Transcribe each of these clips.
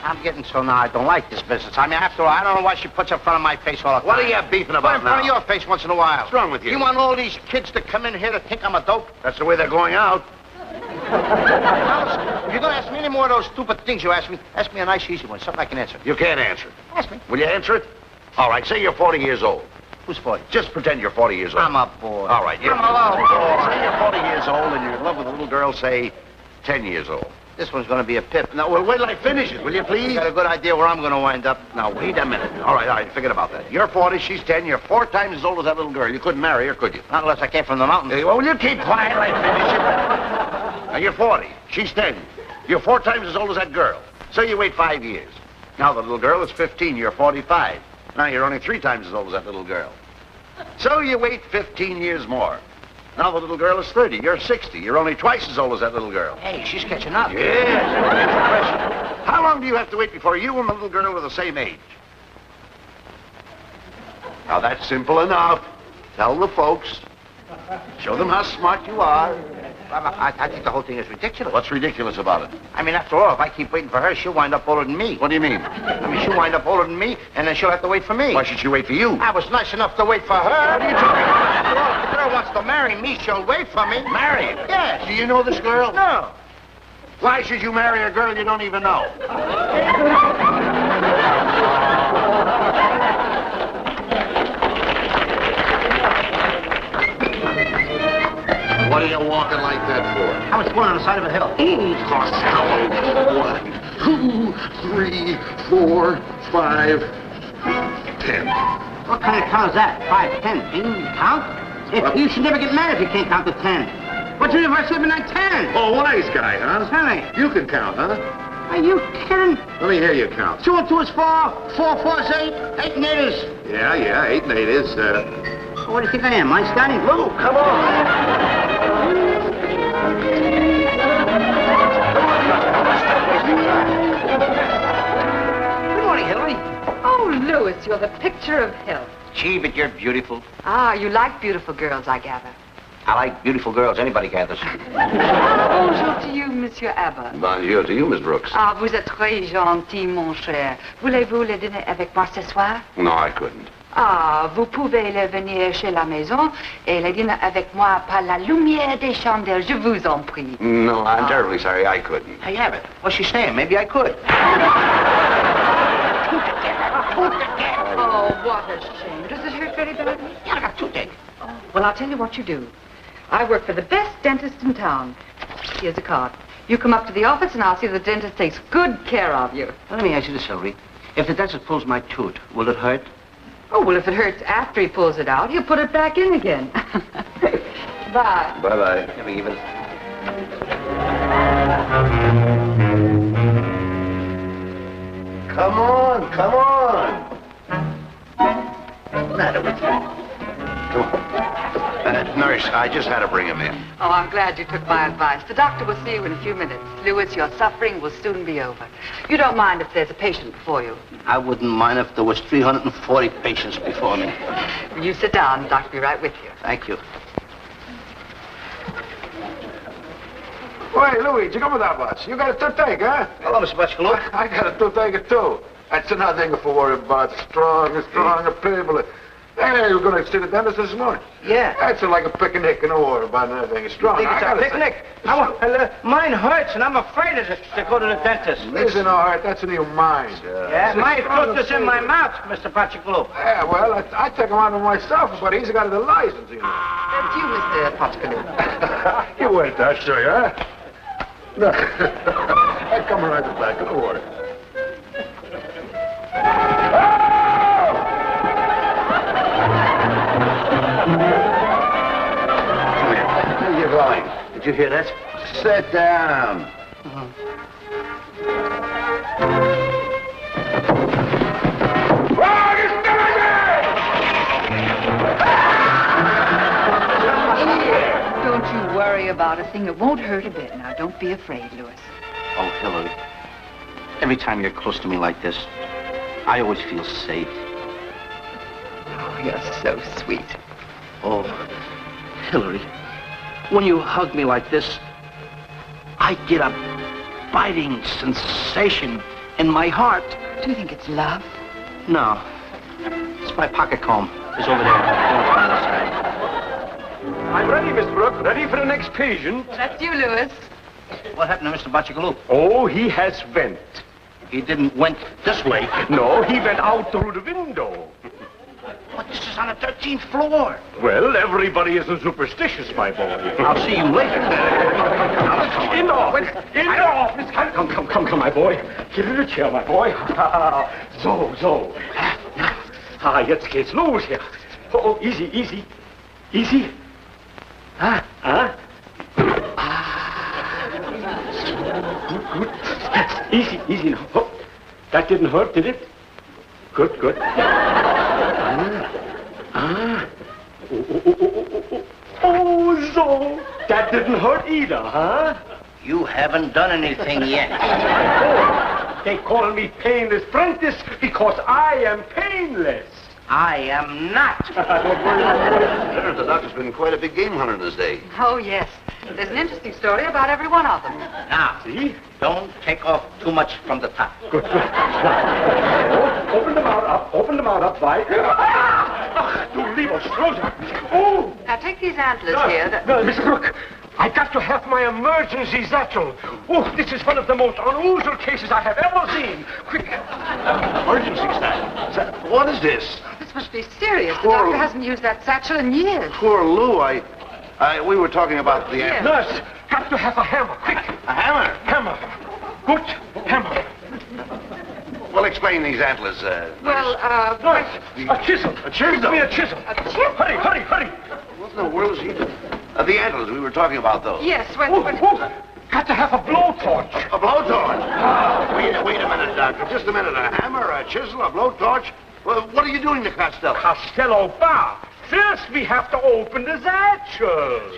I'm getting so now I don't like this business. I mean, after all, I don't know why she puts in front of my face all the time. What are you beefing about in front of your face once in a while. What's wrong with you? You want all these kids to come in here to think I'm a dope? That's the way they're going out. Now, if you're going to ask me any more of those stupid things you ask me a nice, easy one, something I can answer. You can't answer it. Ask me. Will you answer it? All right, say you're 40 years old. Who's 40? Just pretend you're 40 years old. I'm a boy. All right, I'm a little boy. Say you're 40 years old and you're in love with a little girl, say, 10 years old. This one's going to be a pip. Now, well, wait till I finish it, will you, please? You got a good idea where I'm going to wind up? Now, wait a minute. All right, forget about that. You're 40, she's 10, you're 4 times as old as that little girl. You couldn't marry her, could you? Not unless I came from the mountains. Well, will you keep quiet till I finish it? Now, you're 40, she's 10. You're 4 times as old as that girl. So you wait 5 years. Now, the little girl is 15, you're 45. Now, you're only 3 times as old as that little girl. So you wait 15 years more. Now the little girl is 30. You're 60. You're only twice as old as that little girl. Hey, she's catching up. Yes. How long do you have to wait before you and the little girl are the same age? Now that's simple enough. Tell the folks. Show them how smart you are. I think the whole thing is ridiculous. What's ridiculous about it? I mean, after all, if I keep waiting for her, she'll wind up older than me. What do you mean? I mean, she'll wind up older than me, and then she'll have to wait for me. Why should she wait for you? I was nice enough to wait for her. What are you talking about? After all, if the girl wants to marry me, she'll wait for me. Marry? Yes. Do you know this girl? No. Why should you marry a girl you don't even know? What are you walking like that for? I was born on the side of a hill. Costello. 1, 2, 3, 4, 5, 10. What kind of count is that? 5, 10. Can you count? You should never get mad if you can't count to 10. What's the if I slip in like 10? Oh, wise guy, huh? Tell me. You can count, huh? Are you kidding? Let me hear you count. 2 and 2 is 4. 4 4 is 8. 8 and 8 is... Yeah, 8 and 8 is, What do you think I am, Einstein? Lou, come on. Good morning, Hillary. Oh, Louis, you're the picture of health. Gee, but you're beautiful. Ah, you like beautiful girls, I gather. I like beautiful girls. Anybody gathers. Bonjour to you, Monsieur Abbott. Bonjour to you, Miss Brooks. Ah, vous êtes très gentil, mon cher. Voulez-vous le dîner avec moi ce soir? No, I couldn't. Ah, vous pouvez le venir chez la maison et le dîner avec moi par la lumière des chandelles, je vous en prie. No, I'm terribly sorry, I couldn't. Hey, Abbott, what's she saying? Maybe I could. Oh, what a shame. Does it hurt very badly? Yeah, I got toothache. Oh, well, I'll tell you what you do. I work for the best dentist in town. Here's a card. You come up to the office and I'll see the dentist takes good care of you. Let me ask you this, Hillary. If the dentist pulls my tooth, will it hurt? Oh, well, if it hurts after he pulls it out, he'll put it back in again. Bye. Bye-bye. Let me give it. Come on, come on. What's the matter with you? Come on. Nurse, I just had to bring him in. Oh, I'm glad you took my advice. The doctor will see you in a few minutes. Louis, your suffering will soon be over. You don't mind if there's a patient before you? I wouldn't mind if there was 340 patients before me. You sit down. The doctor will be right with you. Thank you. Hey, Louis, you come with that much? You got a toothache, huh? Hello, Mr. Butchkalo. I got a toothache, too. That's nothing to worry about. Strong people. Hey, you're going to see the dentist this morning? Yeah. That's like a picnic in the water about nothing. It's strong. Think it's a picnic? Mine hurts, and I'm afraid of it to go to the dentist. Listen, all right, that's in your mind. Yeah, my tooth is in my mouth, Mr. Butchkalo. Yeah, well, I take him out of myself, but he's got the license, you know. That's you, Mr. Potchkaloo. You wait, I'll show you, huh? No. I come right at the back of the water. Come here. Where are you going? Did you hear that? Sit down. Don't you worry about a thing. It won't hurt a bit. Now, don't be afraid, Louis. Oh, Hillary, every time you're close to me like this, I always feel safe. Oh, you're so sweet. Oh, Hillary, when you hug me like this, I get a biting sensation in my heart. Do you think it's love? No. It's my pocket comb. It's over there. On the other side. I'm ready, Miss Brooke. Ready for the next patient. That's you, Louis. What happened to Mr. Bachicaloo? Oh, he has went. He didn't went this way. No, he went out through the window. But this is on the 13th floor. Well, everybody isn't superstitious, my boy. I'll see you later. In the office. In the office. Come, my boy. Get in the chair, my boy. So. Jetzt geht's los hier. Oh, easy. Good. Easy now. Oh, that didn't hurt, did it? Good. Oh, so that didn't hurt either, huh? You haven't done anything yet. They call me Painless Prentice because I am painless. I am not. The doctor's been quite a big game hunter in his day. Oh, yes. There's an interesting story about every one of them. Now, See? don't take off too much from the top. Good. Now, open the mouth up wide. Du lieber Strohsack. Oh! Now, take these antlers here. Miss Brooke, I got to have my emergency satchel. Oh, this is one of the most unusual cases I have ever seen. Quick. Emergency satchel. What is this? This must be serious. The Poor- doctor hasn't used that satchel in years. Poor Lou, we were talking about the... Yes. Nurse, got to have a hammer. Quick. A hammer? Hammer. Good hammer. Well, explain these antlers, Well, Nurse, a chisel. A chisel? Give me a chisel. A chisel? Hurry. What in the world is he doing? The antlers, we were talking about those. yes, Oh, got to have a blowtorch. A blowtorch? Wait a minute, Doctor. Just a minute. A hammer, a chisel, a blowtorch? Well, what are you doing to Costello? Costello bar. First, we have to open the satchel.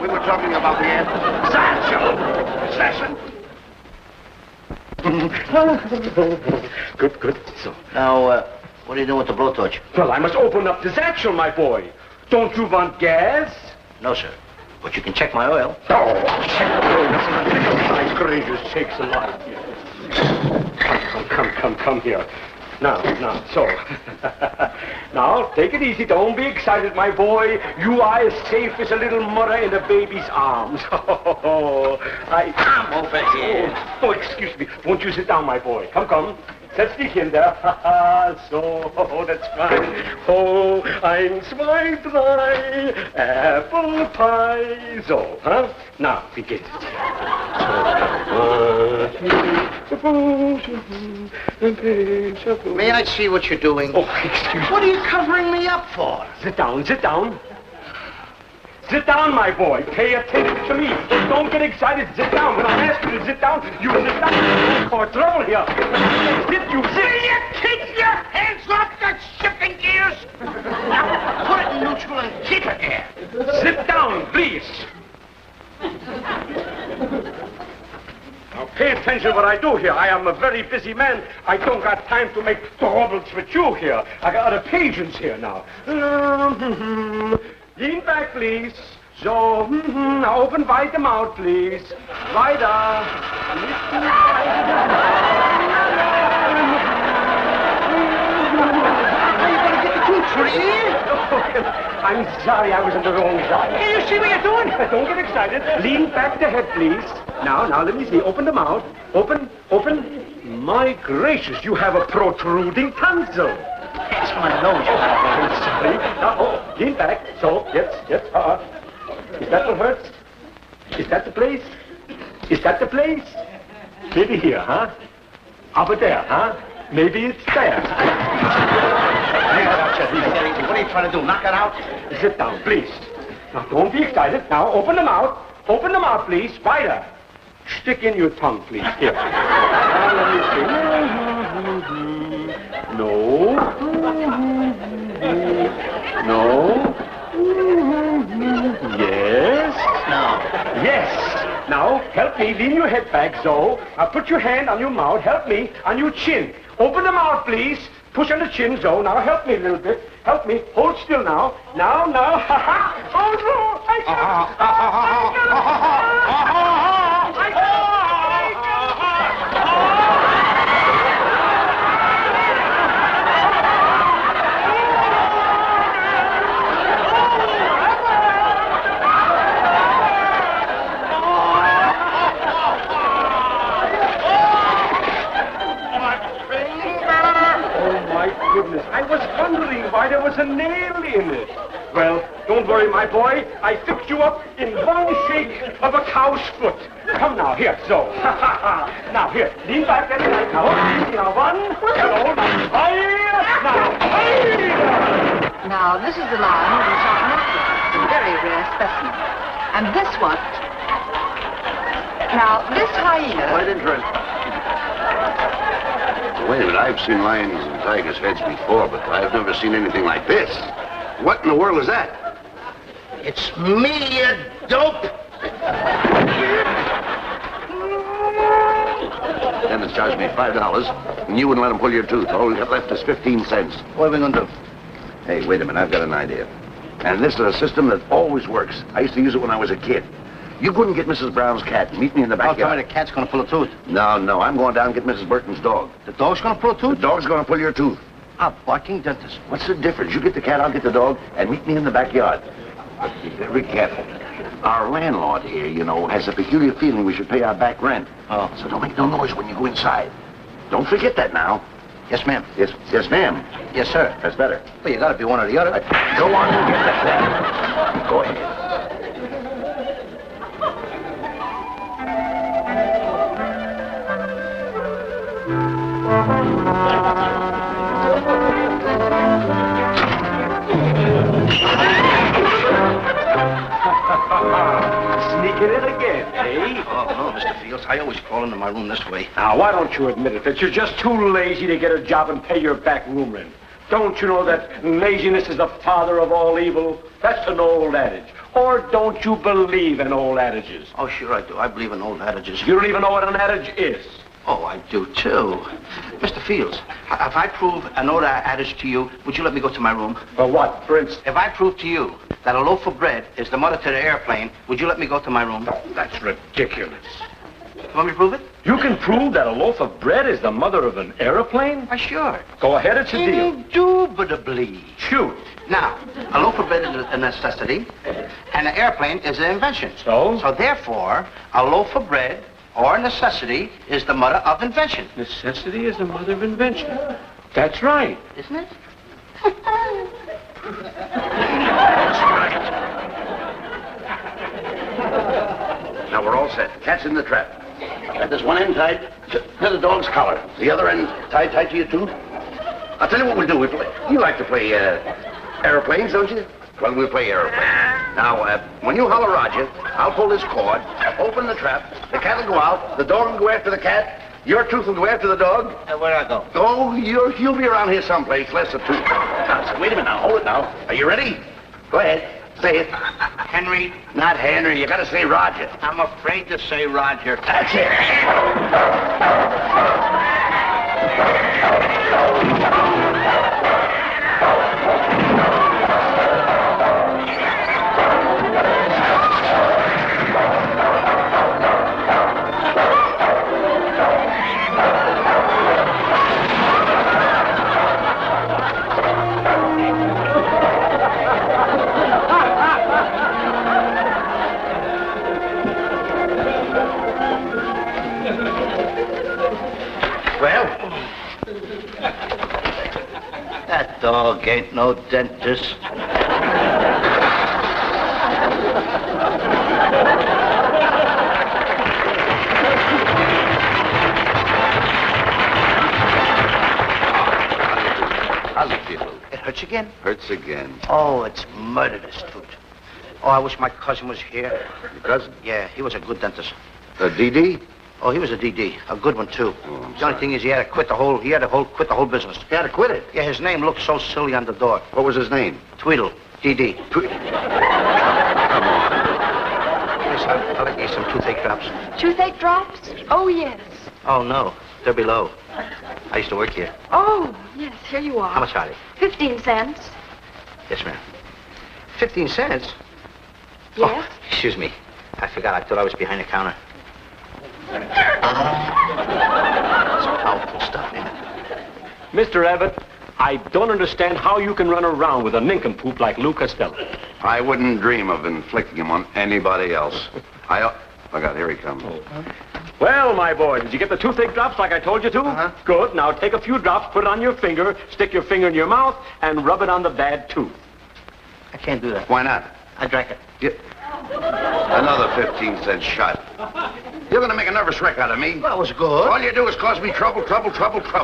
We were talking about the antlers. Satchel? Good. So, Now, what are you doing with the blowtorch? well, I must open up the satchel, my boy. Don't you want gas? No, sir. But you can check my oil. Oh, my gracious sakes alive. Come here. Now, so. Now, take it easy. Don't be excited, my boy. You are as safe as a little mother in a baby's arms. Come over here. Oh, excuse me. Won't you sit down, my boy? Come. Setz dich hin there. So, that's fine. Oh, 1, 2, 3, apple pie. So, huh? Now, begin. May I see what you're doing? Oh, excuse me. What are you covering me up for? Sit down. Sit down, my boy. Pay attention to me. Don't get excited. Sit down. When I ask you to sit down, you sit down. Don't cause trouble here. Sit. Will you keep your hands off the shifting gears? Now, put it in neutral and keep it there. Sit down, please. Now, pay attention to what I do here. I am a very busy man. I don't got time to make troubles with you here. I got other patients here now. Lean back, please. So, now open wide the mouth, please. Wider. I'm sorry, I was on the wrong side. Can you see what you're doing? Don't get excited. Lean back the head, please. Now, let me see. Open the mouth. Open. My gracious, you have a protruding tonsil. That's my nose. I'm sorry. Now, lean back. So, yes. Is that what hurts? Is that the place? Maybe here, huh? Over there, huh? Maybe it's there. What are you trying to do? Knock it out? Sit down, please. Now, don't be excited. Now, open the mouth. Open the mouth, please. Wider. Stick in your tongue, please. Here. Now, let me see. No. Yes. No. Yes. Now, help me. Lean your head back, so. Now, put your hand on your mouth. Help me. On your chin. Open the mouth, please. Push on the chin, so. Now, help me a little bit. Help me. Hold still now. Now. Ha ha. Oh, no. there was a nail in it. Well, don't worry, my boy. I fixed you up in one shake of a cow's foot. Come now, here, so. Now, here, lean back and right now. Now, one, hello, now, fire, now, fire! Now, this is the lion with the sharp necklace. It's a very rare specimen. And this one... Now, this hyena... Quite interesting. Wait a minute, I've seen lions and tigers' heads before, but I've never seen anything like this. What in the world is that? It's me, you dope. Dentist charged me $5, and you wouldn't let him pull your tooth. All we got left is 15 cents. What are we gonna do? Hey, wait a minute, I've got an idea. And this is a system that always works. I used to use it when I was a kid. You couldn't get Mrs. Brown's cat and meet me in the Don't tell backyard. me the cat's gonna pull a tooth. No, I'm going down and get Mrs. Burton's dog. The dog's gonna pull a The tooth? dog's going to pull your tooth. A barking dentist. What's the difference? You get the cat, I'll get the dog, and meet me in the backyard. But be very careful. Our landlord here, you know, has a peculiar feeling we should pay our back rent. Oh. So don't make no noise when you go inside. Don't forget that now. Yes, ma'am. Yes, ma'am. Yes, sir. That's better. Well, you gotta be one or the other. Go on and get that cat. Go ahead. Sneaking in again, eh? Oh, no, Mr. Fields. I always crawl into my room this way. Now, why don't you admit it, that you're just too lazy to get a job and pay your back room rent? Don't you know that laziness is the father of all evil? That's an old adage. Or don't you believe in old adages? Oh, sure I do. I believe in old adages. You don't even know what an adage is. Oh, I do, too. Mr. Fields, if I prove an old adage to you, would you let me go to my room? For what, for instance? If I prove to you that a loaf of bread is the mother to the airplane, would you let me go to my room? Oh, that's ridiculous. You want me to prove it? You can prove that a loaf of bread is the mother of an airplane? Why, sure. Go ahead, it's a deal. Indubitably. Shoot. Now, a loaf of bread is a necessity, and an airplane is an invention. So? So, therefore, a loaf of bread or necessity is the mother of invention. Necessity is the mother of invention. That's right. Isn't it? That's right. Now we're all set. Cat's in the trap. Got this one end tied to the dog's collar. The other end tied to your tooth. I'll tell you what we'll do. You like to play airplanes, don't you? Well, we'll play airplanes. Now, when you holler Roger, I'll pull this cord, open the trap, the cat will go out, the dog will go after the cat, your tooth will go after the dog. Where'd I go? Oh, you'll be around here someplace, less a tooth. Now, so wait a minute now, hold it now. Are you ready? Go ahead, say it. Henry, Not Henry, you gotta say Roger. I'm afraid to say Roger. That's it. Well, that dog ain't no dentist. How's it feel? It hurts again? Hurts again. Oh, it's murderous, tooth. Oh, I wish my cousin was here. Your cousin? Yeah, he was a good dentist. DD? Oh, he was a DD, a good one too. Oh, I'm the only sorry. thing is, he had to quit the whole business. He had to quit it. Yeah, his name looked so silly on the door. What was his name? Tweedle, DD. Come on. Yes, I'll get you some toothache drops. Toothache drops? Oh, yes. Oh no, they're below. I used to work here. Oh, yes, here you are. How much are they? 15 cents. Yes, ma'am. 15 cents? Yes. Oh, excuse me. I forgot. I thought I was behind the counter. It's powerful stuff, ain't it? Mr. Abbott, I don't understand how you can run around with a nincompoop like Lou Costello. I wouldn't dream of inflicting him on anybody else. Look out, here he comes. Well, my boy, did you get the toothache drops like I told you to? Uh-huh. Good. Now take a few drops, put it on your finger, stick your finger in your mouth, and rub it on the bad tooth. I can't do that. Why not? I drank it. Another 15-cent shot. You're going to make a nervous wreck out of me. That was good. All you do is cause me trouble.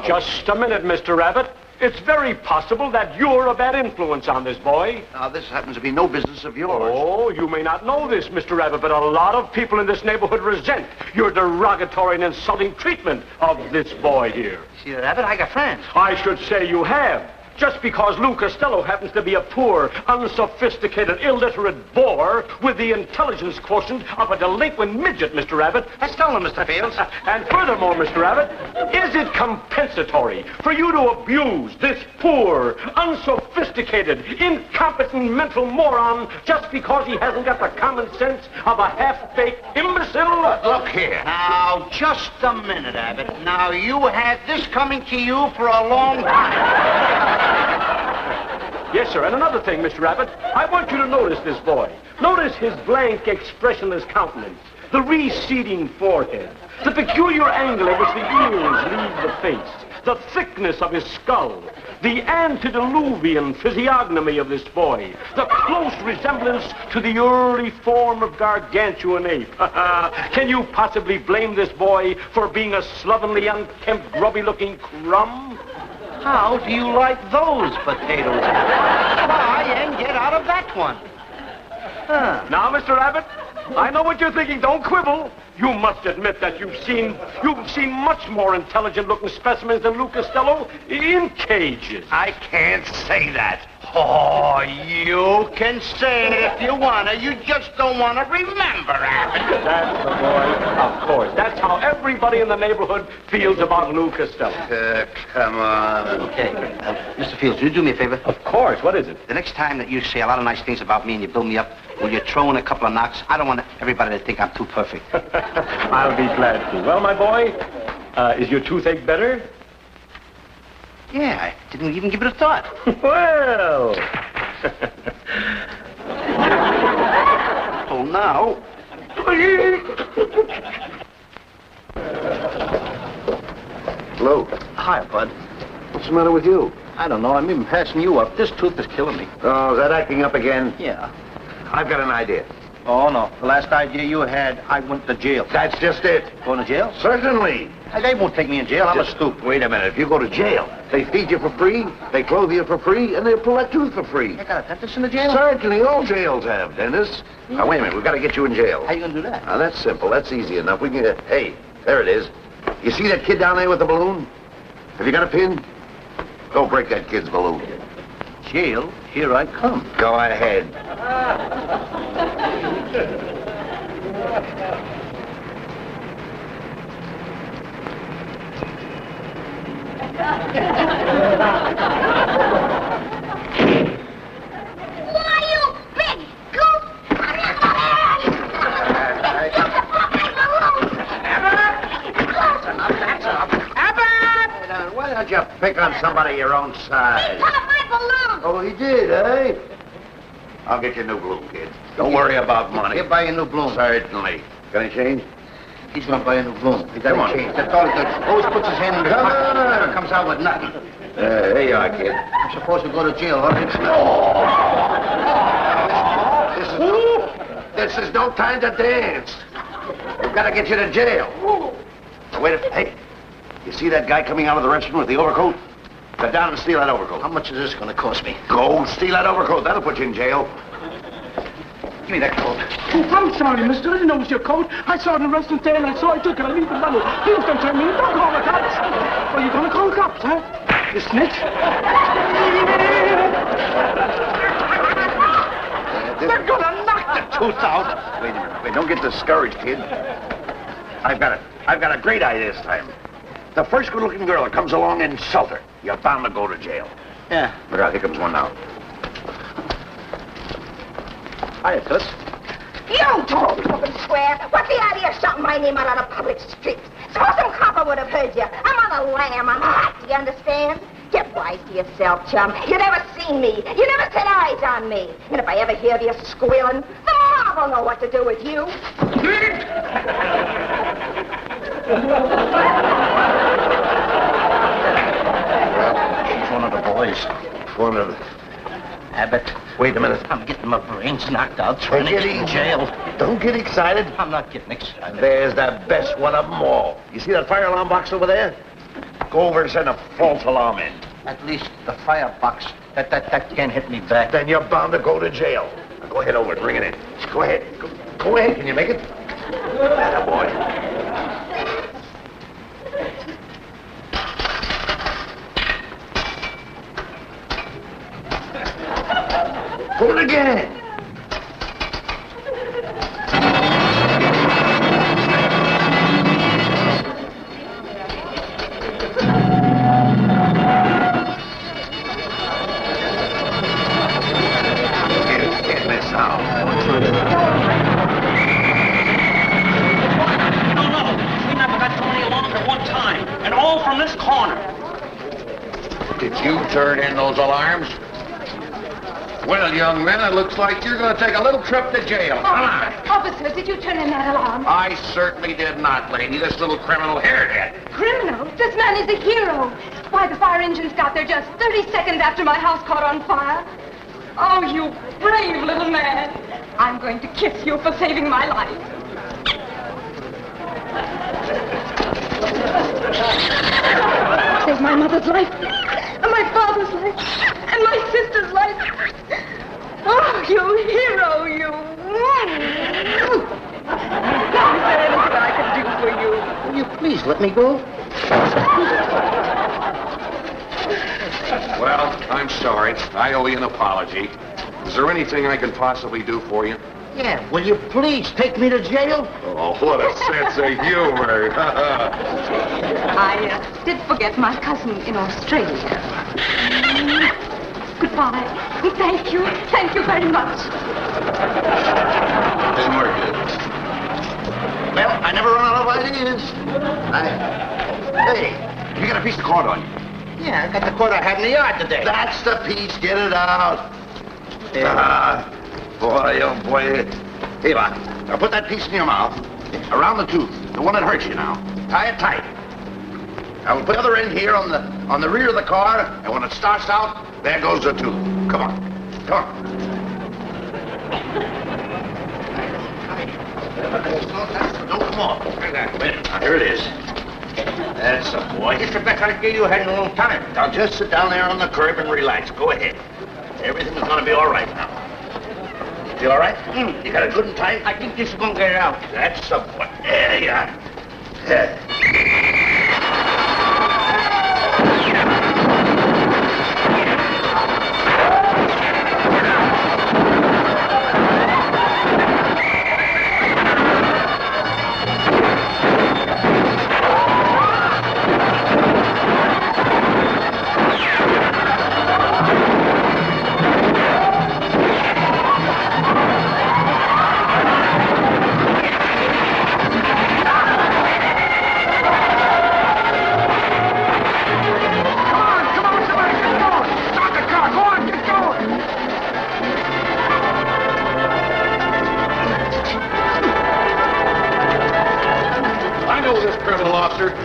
Just a minute, Mr. Rabbit. It's very possible that you're a bad influence on this boy. Now, this happens to be no business of yours. Oh, you may not know this, Mr. Rabbit, but a lot of people in this neighborhood resent your derogatory and insulting treatment of this boy here. See, Rabbit, I got friends. I should say you have. Just because Lou Costello happens to be a poor, unsophisticated, illiterate bore with the intelligence quotient of a delinquent midget, Mr. Rabbit. That's stolen, Mr. Fields. And furthermore, Mr. Rabbit, is it compensatory for you to abuse this poor, unsophisticated, incompetent mental moron just because he hasn't got the common sense of a half-baked imbecile? Look here. Now, just a minute, Abbott. Now, you had this coming to you for a long time. Yes, sir. And another thing, Mr. Rabbit, I want you to notice this boy. Notice his blank, expressionless countenance, the receding forehead, the peculiar angle at which the ears leave the face, the thickness of his skull, the antediluvian physiognomy of this boy, the close resemblance to the early form of gargantuan ape. Can you possibly blame this boy for being a slovenly, unkempt, grubby-looking crumb? How do you like those potatoes? Try and get out of that one. Huh. Now, Mr. Rabbit, I know what you're thinking. Don't quibble. You must admit that you've seen much more intelligent-looking specimens than Lou Costello in cages. I can't say that. Oh, you can say it if you want to. You just don't want to remember, Abbott. That's the boy. Of course. That's how everybody in the neighborhood feels about Lou Costello. Come on. Okay. Mr. Fields, will you do me a favor? Of course. What is it? The next time that you say a lot of nice things about me and you build me up, will you throw in a couple of knocks? I don't want everybody to think I'm too perfect. I'll be glad to. Well, my boy, is your toothache better? Yeah, I didn't even give it a thought. Well. Oh, now. Lou, Hi, Bud. what's the matter with you? I don't know. I'm even passing you up. This tooth is killing me. Oh, is that acting up again? Yeah. I've got an idea. Oh, no. The last idea you had, I went to jail. That's just it. Going to jail? Certainly. They won't take me in jail. I'm a stoop. Wait a minute. If you go to jail, they feed you for free, they clothe you for free, and they pull that tooth for free. I got a dentist in the jail? Certainly, all jails have dentists. Now, wait a minute. We've got to get you in jail. How you going to do that? Now, that's simple. That's easy enough. We can get... Hey, there it is. You see that kid down there with the balloon? Have you got a pin? Go break that kid's balloon. Jail? Here I come. Go ahead. Why, you big goose! Come here, come here! Abbott! Why don't you pick on somebody your own He size? popped my balloon! Oh, he did, eh? I'll get you a new balloon, kid. Don't worry about money. He'll buy a new balloon. Certainly. Got any change? He's going to buy a new balloon. He Come on. doesn't change. That's all he does. Always puts his hand in the Come pocket. on. Never comes out with nothing. There you are, kid. I'm supposed to go to jail, huh? This is no time to dance. We've got to get you to jail. Now, wait a minute. Hey, you see that guy coming out of the restaurant with the overcoat? Go down and steal that overcoat. How much is this going to cost me? Go steal that overcoat. That'll put you in jail. Give me that coat. Oh, I'm sorry, mister. I didn't know it was your coat. I saw it in the restaurant there, and I took it. I need the money. Please don't turn me in. Don't call the cops. Are you going to call the cops, huh? You snitch? They're going to knock the tooth out. Wait a minute. Wait, don't get discouraged, kid. I've got a great idea this time. The first good-looking girl that comes along and insult her, you're bound to go to jail. Yeah. Look out, here comes one now. Hiya, Phyllis. You don't open square. What's the idea of shouting my name out on a public street? Suppose some copper would have heard you. I'm on a lamb. I'm hot, do you understand? Get wise to yourself, chum. You never seen me. You never set eyes on me. And if I ever hear you squealing, the mob will know what to do with you. She's one of the boys. One of Abbott. Wait a minute. I'm getting my brains knocked out trying to get in jail. Don't get excited. I'm not getting excited. There's the best one of them all. You see that fire alarm box over there? Go over and send a false alarm in. At least the firebox. That can't hit me back. Then you're bound to go to jail. Now go ahead over and bring it in. Go ahead. Go ahead. Can you make it? Atta boy. Pull it again. Get this out. No. We never got so many alarms at one time. And all from this corner. Did you turn in those alarms? Well, young man, it looks like you're going to take a little trip to jail. Come on. Officer, did you turn in that alarm? I certainly did not, lady. This little criminal here did. Criminal? This man is a hero. Why, the fire engines got there just 30 seconds after my house caught on fire. Oh, you brave little man. I'm going to kiss you for saving my life. Saved my mother's life, and my father's life, and my sister's life. Oh, you hero, you. Now, is there anything I can do for you? Will you please let me go? Well, I'm sorry. I owe you an apology. Is there anything I can possibly do for you? Yeah, will you please take me to jail? Oh, what a sense of humor. I did forget my cousin in Australia. Goodbye. Thank you. Thank you very much. Didn't work, did it? Well, I never run out of ideas. Hey, you got a piece of cord on you. Yeah, I got the cord I had in the yard today. That's the piece. Get it out. Boy, oh boy. Here, now put that piece in your mouth, around the tooth, the one that hurts you now. Tie it tight. I will put the other end here on the rear of the car, and when it starts out, there goes the tooth. Come on. Come on. No, come on. Here it is. That's the boy. It's the best I can give you had in a long time. Now just sit down there on the curb and relax. Go ahead. Everything is going to be all right now. Feel all right? You got it good and tight? I think this is going to get it out. That's the boy. There you are. There.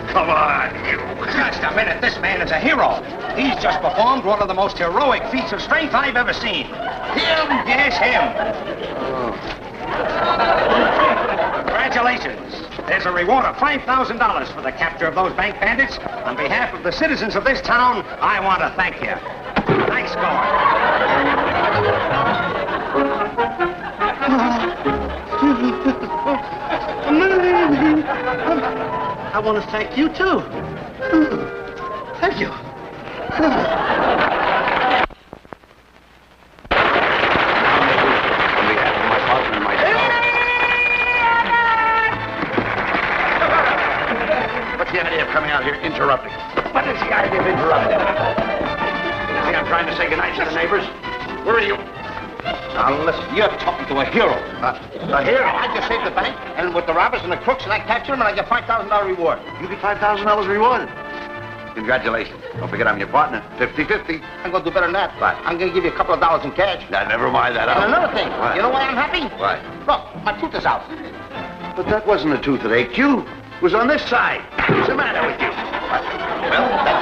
Come on, you. Just a minute. This man is a hero. He's just performed one of the most heroic feats of strength I've ever seen. Him? Yes, him. Congratulations. There's a reward of $5,000 for the capture of those bank bandits. On behalf of the citizens of this town, I want to thank you. Nice going. I want to thank you, too. Thank you. On behalf of my partner and myself. What's the idea of coming out here interrupting? What is the idea of interrupting? See, I'm trying to say goodnight to the neighbors. Where are you? Now, listen, you're talking to a hero. A hero? I just saved the bank, and with the robbers and the crooks, and I capture them, and I get $5,000 reward. You get $5,000 reward. Congratulations. Don't forget I'm your partner. 50-50. I'm going to do better than that. What? I'm going to give you a couple of dollars in cash. Now, never mind that. And another thing, What? you know why I'm happy? What? Look, my tooth is out. But that wasn't a tooth that ached you. was on this side. What's the matter with you? Well,